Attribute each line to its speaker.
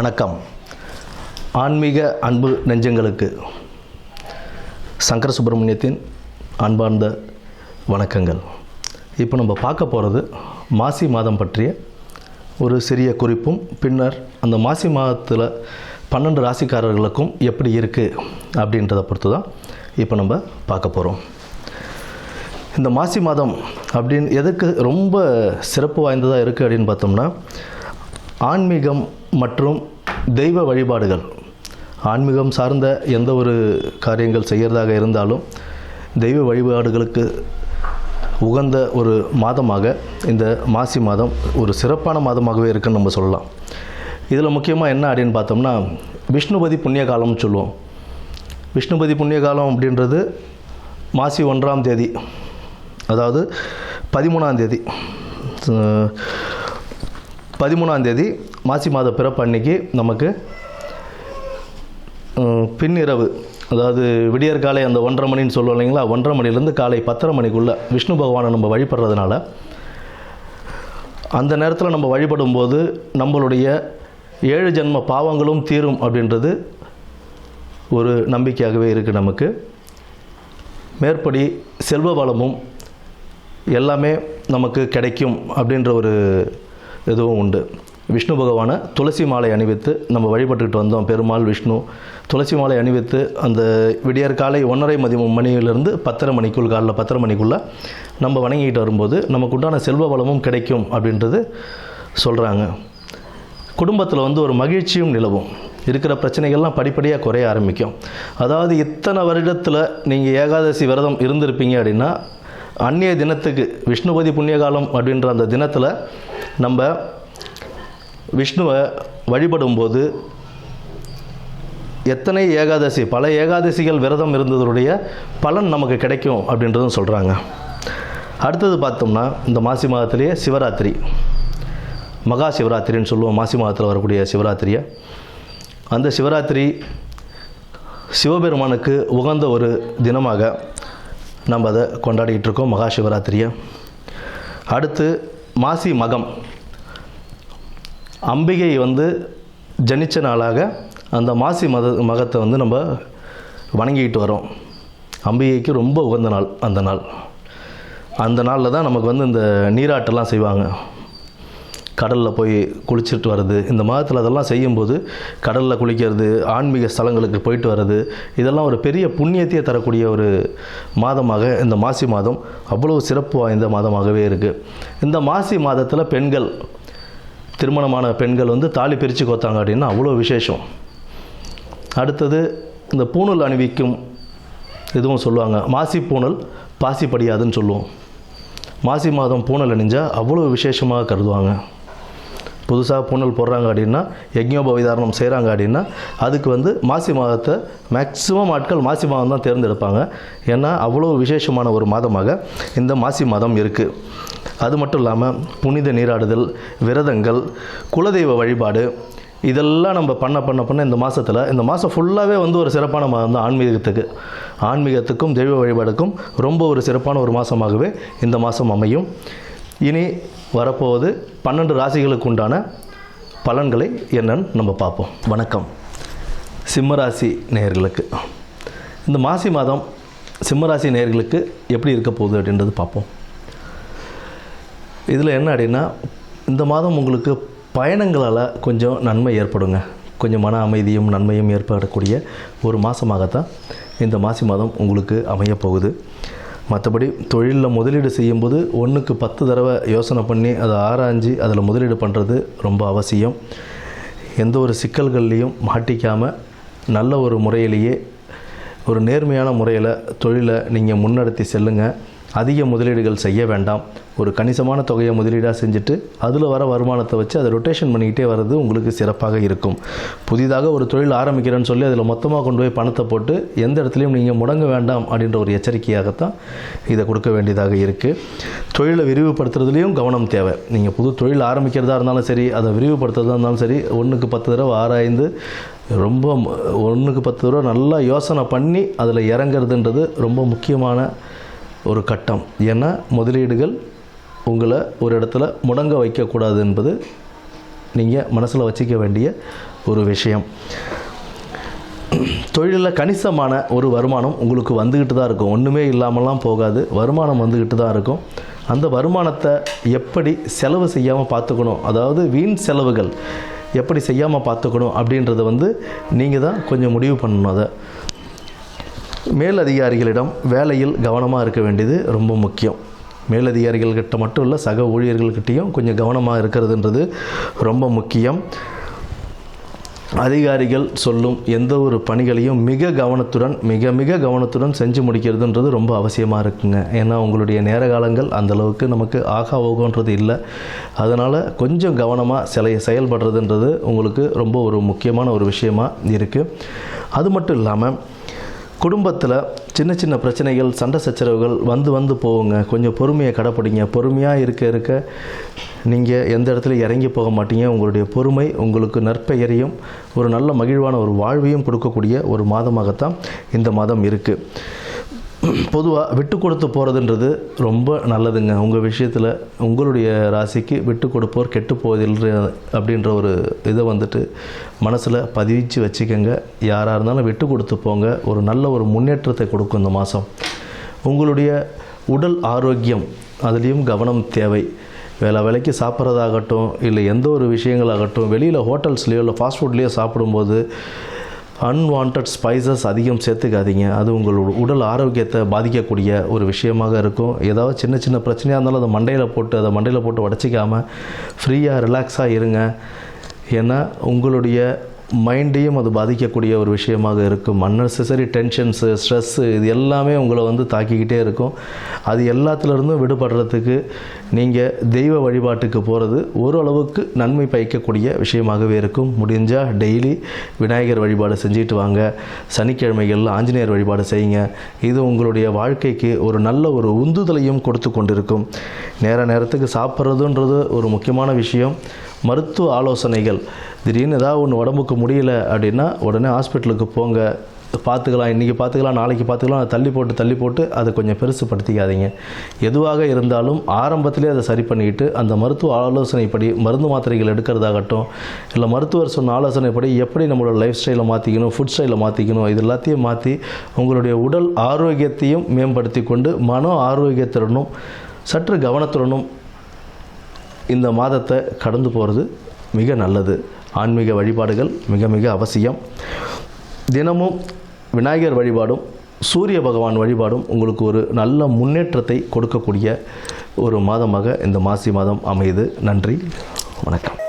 Speaker 1: வணக்கம். ஆன்மீக அன்பு நெஞ்சங்களுக்கு சங்கர சுப்பிரமணியத்தின் அன்பார்ந்த வணக்கங்கள். இப்போ நம்ம பார்க்க போகிறது மாசி மாதம் பற்றிய ஒரு சிறிய குறிப்பும், பின்னர் அந்த மாசி மாதத்தில் 12 ராசிக்காரர்களுக்கும் எப்படி இருக்குது அப்படின்றத பொறுத்து தான் இப்போ நம்ம பார்க்க போகிறோம். இந்த மாசி மாதம் அப்படின்னு எதுக்கு ரொம்ப சிறப்பு வாய்ந்ததாக இருக்குது அப்படின்னு பார்த்தோம்னா, ஆன்மீகம் மற்றும் தெய்வ வழிபாடுகள், ஆன்மீகம் சார்ந்த எந்த ஒரு காரியங்கள் செய்கிறதாக இருந்தாலும் தெய்வ வழிபாடுகளுக்கு உகந்த ஒரு மாதமாக இந்த மாசி மாதம் ஒரு சிறப்பான மாதமாகவே இருக்குன்னு நம்ம சொல்லலாம். இதில் முக்கியமாக என்ன அப்படின்னு பார்த்தோம்னா, விஷ்ணுபதி புண்ணிய காலம்னு சொல்லுவோம். விஷ்ணுபதி புண்ணிய காலம் அப்படின்றது மாசி 1ஆம் தேதி, அதாவது 13ஆம் தேதி, 13ஆம் தேதி மாசி மாத பிறப்பு அன்னைக்கு நமக்கு பின்னிரவு, அதாவது விடியற் காலை அந்த 1:30 மணின்னு சொல்லுவோம் இல்லைங்களா, 1:30 மணிலேருந்து காலை 10:30 மணிக்குள்ளே விஷ்ணு பகவானை நம்ம வழிபடுறதுனால அந்த நேரத்தில் நம்ம வழிபடும்போது நம்மளுடைய 7 ஜென்ம பாவங்களும் தீரும் அப்படின்றது ஒரு நம்பிக்கையாகவே இருக்குது நமக்கு. மேற்படி செல்வ வளமும் எல்லாமே நமக்கு கிடைக்கும் அப்படின்ற ஒரு இதுவும் உண்டு. விஷ்ணு பகவானை துளசி மாலை அணிவித்து நம்ம வழிபட்டுக்கிட்டு வந்தோம். பெருமாள் விஷ்ணு துளசி மாலை அணிவித்து அந்த விடியற் காலை 1:30 மணியிலிருந்து 10:30 மணிக்குள், காலைல 10:30 மணிக்குள்ளே நம்ம வணங்கிட்டு வரும்போது நமக்கு உண்டான செல்வ வளமும் கிடைக்கும் அப்படின்றது சொல்கிறாங்க. குடும்பத்தில் ஒரு மகிழ்ச்சியும் நிலவும், இருக்கிற பிரச்சனைகள்லாம் படிப்படியாக குறைய ஆரம்பிக்கும். அதாவது இத்தனை வருடத்தில் நீங்கள் ஏகாதசி விரதம் இருந்திருப்பீங்க அப்படின்னா, அன்றைய தினத்துக்கு விஷ்ணுபதி புண்ணியகாலம் அப்படின்ற அந்த தினத்தில் நம்ம விஷ்ணுவை வழிபடும்போது எத்தனை ஏகாதசி, பல ஏகாதசிகள் விரதம் இருந்ததுடைய பலன் நமக்கு கிடைக்கும் அப்படின்றதும் சொல்கிறாங்க. அடுத்தது பார்த்தோம்னா, இந்த மாசி மாதத்திலேயே சிவராத்திரி, மகா சிவராத்திரின்னு சொல்லுவோம். மாசி மாதத்தில் வரக்கூடிய சிவராத்திரியை, அந்த சிவராத்திரி சிவபெருமானுக்கு உகந்த ஒரு தினமாக நம்ம அதை கொண்டாடிக்கிட்டு இருக்கோம், மகா சிவராத்திரியை. அடுத்து மாசி மகம், அம்பிகை ஜனித்த நாளாக அந்த மாசி மகத்தை நம்ம வணங்கிக்கிட்டு வரோம். அம்பிகைக்கு ரொம்ப உகந்த நாள் அந்த நாள். அந்த நாளில் தான் நமக்கு இந்த நீராட்டெல்லாம் செய்வாங்க. கடலில் போய் குளிச்சுட்டு வர்றது, இந்த மாதத்தில் அதெல்லாம் செய்யும்போது கடலில் குளிக்கிறது, ஆன்மீக ஸ்தலங்களுக்கு போயிட்டு வர்றது, இதெல்லாம் ஒரு பெரிய புண்ணியத்தையே தரக்கூடிய ஒரு மாதமாக இந்த மாசி மாதம் அவ்வளோ சிறப்பு வாய்ந்த மாதமாகவே இருக்குது. இந்த மாசி மாதத்தில் பெண்கள், திருமணமான பெண்கள் தாலி பிரித்து கோத்தாங்க அப்படின்னா அவ்வளோ விசேஷம். அடுத்தது இந்த பூணூல் அணிவிக்கும் இதுவும் சொல்லுவாங்க. மாசி பூணல் பாசி படியாதுன்னு சொல்லுவோம். மாசி மாதம் பூணல் அணிஞ்சால் அவ்வளோ விசேஷமாக கருதுவாங்க. புதுசாக பூணல் போடுறாங்க அப்படின்னா, யஜ்ஞோபவிதாரணம் செய்கிறாங்க அப்படின்னா, அதுக்கு மாசி மாதத்தை மேக்ஸிமம் ஆட்கள் மாசி மாதம் தான் தேர்ந்தெடுப்பாங்க. ஏன்னா அவ்வளோ விசேஷமான ஒரு மாதமாக இந்த மாசி மாதம் இருக்குது. அது மட்டும் இல்லாமல் புனித நீராடுதல், விரதங்கள், குலதெய்வ வழிபாடு, இதெல்லாம் நம்ம பண்ண இந்த மாதத்தில், இந்த மாதம் ஃபுல்லாகவே ஒரு சிறப்பான மாதம் தான். ஆன்மீகத்துக்கும் தெய்வ வழிபாடுக்கும் ரொம்ப ஒரு சிறப்பான ஒரு மாதமாகவே இந்த மாதம் அமையும். இனி வரப்போவது 12 ராசிகளுக்கு உண்டான பலன்களை என்னன்னு நம்ம பார்ப்போம். வணக்கம். சிம்மராசி நேயர்களுக்கு இந்த மாசி மாதம் சிம்மராசி நேயர்களுக்கு எப்படி இருக்க போகுது அப்படின்றது பார்ப்போம். இதில் என்ன அப்படின்னா, இந்த மாதம் உங்களுக்கு பயணங்களால் கொஞ்சம் நன்மை ஏற்படுங்க. கொஞ்சம் மன அமைதியும் நன்மையும் ஏற்படக்கூடிய ஒரு மாதமாகத்தான் இந்த மாசி மாதம் உங்களுக்கு அமையப்போகுது. மற்றபடி தொழிலில் முதலீடு செய்யும்போது 1க்கு 10 தடவை யோசனை பண்ணி அதை ஆராய்ஞ்சு அதில் முதலீடு பண்ணுறது ரொம்ப அவசியம். எந்த ஒரு சிக்கல்கள்லேயும் மாட்டிக்காமல் நல்ல ஒரு முறையிலேயே, ஒரு நேர்மையான முறையில் தொழிலை நீங்கள் முன்னெடுத்து செல்லுங்கள். அதிக முதலீடுகள் செய்ய வேண்டாம். ஒரு கணிசமான தொகையை முதலீடாக செஞ்சுட்டு அதில் வர வருமானத்தை வச்சு அதை ரொட்டேஷன் பண்ணிக்கிட்டே வர்றது உங்களுக்கு சிறப்பாக இருக்கும். புதிதாக ஒரு தொழில் ஆரம்பிக்கிறேன்னு சொல்லி அதில் மொத்தமாக கொண்டு போய் பணத்தை போட்டு எந்த இடத்துலையும் நீங்கள் முடங்க வேண்டாம் அப்படின்ற ஒரு எச்சரிக்கையாகத்தான் இதை கொடுக்க வேண்டியதாக இருக்குது. தொழிலை விரிவுபடுத்துறதுலேயும் கவனம் தேவை. நீங்கள் புது தொழில் ஆரம்பிக்கிறதா இருந்தாலும் சரி, அதை விரிவுபடுத்துறதா இருந்தாலும் சரி, 1க்கு 10 தடவை ஆராய்ந்து, ரொம்ப 1க்கு 10 தடவை நல்லா யோசனை பண்ணி அதில் இறங்குறதுன்றது ரொம்ப முக்கியமான ஒரு கட்டம். ஏன்னா முதலீடுகள் உங்களை ஒரு இடத்துல முடங்க வைக்கக்கூடாது என்பது நீங்கள் மனசில் வச்சிக்க வேண்டிய ஒரு விஷயம். தொழிலில் கணிசமான ஒரு வருமானம் உங்களுக்கு வந்துக்கிட்டு தான் இருக்கும். ஒன்றுமே இல்லாமலாம் போகாது, வருமானம் வந்துக்கிட்டு தான் இருக்கும். அந்த வருமானத்தை எப்படி செலவு செய்யாமல் பார்த்துக்கணும், அதாவது வீண் செலவுகள் எப்படி செய்யாமல் பார்த்துக்கணும் அப்படின்றத நீங்கள் தான் கொஞ்சம் முடிவு பண்ணணும். அதை மேலதிகாரிகளிடம் வேலையில் கவனமாக இருக்க வேண்டியது ரொம்ப முக்கியம். மேலதிகாரிகள்கிட்ட மட்டும் இல்லை, சக ஊழியர்கள்கிட்டையும் கொஞ்சம் கவனமாக இருக்கிறதுன்றது ரொம்ப முக்கியம். அதிகாரிகள் சொல்லும் எந்த ஒரு பணிகளையும் மிக கவனத்துடன் செஞ்சு முடிக்கிறதுன்றது ரொம்ப அவசியமாக இருக்குங்க. ஏன்னா உங்களுடைய நேர காலங்கள் அந்தளவுக்கு நமக்கு ஓகோன்றது இல்லை. அதனால் கொஞ்சம் கவனமாக செயல்படுறதுன்றது உங்களுக்கு ரொம்ப ஒரு முக்கியமான ஒரு விஷயமாக இருக்குது. அது மட்டும் இல்லாமல் குடும்பத்தில் சின்ன சின்ன பிரச்சனைகள், சண்டை சச்சரவுகள் வந்து போகுங்க. கொஞ்சம் பொறுமையை கடைப்பிடிங்க. பொறுமையாக இருக்க நீங்கள் எந்த இடத்துல இறங்கி போக மாட்டீங்க. உங்களுடைய பொறுமை உங்களுக்கு நற்பெயரையும் ஒரு நல்ல மகிழ்வான ஒரு வாழ்வையும் கொடுக்கக்கூடிய ஒரு மாதமாகத்தான் இந்த மாதம் இருக்குது. பொதுவாக விட்டு கொடுத்து போகிறதுன்றது ரொம்ப நல்லதுங்க. உங்கள் விஷயத்தில் உங்களுடைய ராசிக்கு விட்டு கொடுப்போர் கெட்டு போவதில்லை அப்படின்ற ஒரு இதை மனசில் பதிவிச்சு வச்சுக்கோங்க. யாராக இருந்தாலும் விட்டு கொடுத்து போங்க. ஒரு நல்ல ஒரு முன்னேற்றத்தை கொடுக்கும் இந்த மாதம். உங்களுடைய உடல் ஆரோக்கியம் அதுலேயும் கவனம் தேவை. வேலைக்கு சாப்பிட்றதாகட்டும், இல்லை எந்த ஒரு விஷயங்களாகட்டும், வெளியில் ஹோட்டல்ஸ்லேயோ இல்லை ஃபாஸ்ட் ஃபுட்லேயோ சாப்பிடும்போது அன்வான்ட் ஸ்பைசஸ் அதிகம் சேர்த்துக்காதீங்க. அது உங்களோட உடல் ஆரோக்கியத்தை பாதிக்கக்கூடிய ஒரு விஷயமாக இருக்கும். ஏதாவது சின்ன சின்ன பிரச்சனையாக இருந்தாலும் அதை மண்டையில் போட்டு உடச்சிக்காமல் ஃப்ரீயாக ரிலாக்ஸாக இருங்க. ஏன்னா உங்களுடைய மைண்டையும் அது பாதிக்கக்கூடிய ஒரு விஷயமாக இருக்கும். அன்னெசரி டென்ஷன்ஸு, ஸ்ட்ரெஸ்ஸு இது எல்லாமே உங்களை தாக்கிக்கிட்டே இருக்கும். அது எல்லாத்துலேருந்தும் விடுபடுறதுக்கு நீங்கள் தெய்வ வழிபாட்டுக்கு போகிறது ஓரளவுக்கு நன்மை பயக்கக்கூடிய விஷயமாகவே இருக்கும். முடிஞ்சால் டெய்லி விநாயகர் வழிபாடு செஞ்சுட்டு வாங்க. சனிக்கிழமைகளில் ஆஞ்சநேயர் வழிபாடு செய்யுங்க. இது உங்களுடைய வாழ்க்கைக்கு ஒரு நல்ல ஒரு உந்துதலையும் கொடுத்து கொண்டிருக்கும். நேரத்துக்கு சாப்பிட்றதுன்றது ஒரு முக்கியமான விஷயம். மருத்துவ ஆலோசனைகள், திடீர்னு ஏதாவது ஒன்று உடம்புக்கு முடியல அப்படின்னா உடனே ஹாஸ்பிட்டலுக்கு போங்க. பார்த்துக்கலாம், இன்றைக்கி பார்த்துக்கலாம், நாளைக்கு பார்த்துக்கலாம், தள்ளி போட்டு அதை கொஞ்சம் பெருசுப்படுத்திக்காதீங்க. எதுவாக இருந்தாலும் ஆரம்பத்திலே அதை சரி பண்ணிக்கிட்டு அந்த மருத்துவ ஆலோசனைப்படி மருந்து மாத்திரைகள் எடுக்கிறதாகட்டும், இல்லை மருத்துவர் சொன்ன ஆலோசனைப்படி எப்படி நம்மளோட லைஃப் ஸ்டைலை மாற்றிக்கணும், ஃபுட் ஸ்டைலை மாற்றிக்கணும், இது எல்லாத்தையும் மாற்றி உங்களுடைய உடல் ஆரோக்கியத்தையும் மேம்படுத்தி கொண்டு மன ஆரோக்கியத்துடனும் சற்று கவனத்துடனும் இந்த மாதத்தை கடந்து போகிறது மிக நல்லது. ஆன்மீக வழிபாடுகள் மிக அவசியம். தினமும் விநாயகர் வழிபாடும் சூரிய பகவான் வழிபாடும் உங்களுக்கு ஒரு நல்ல முன்னேற்றத்தை கொடுக்கக்கூடிய ஒரு மாதமாக இந்த மாசி மாதம் அமையுது. நன்றி, வணக்கம்.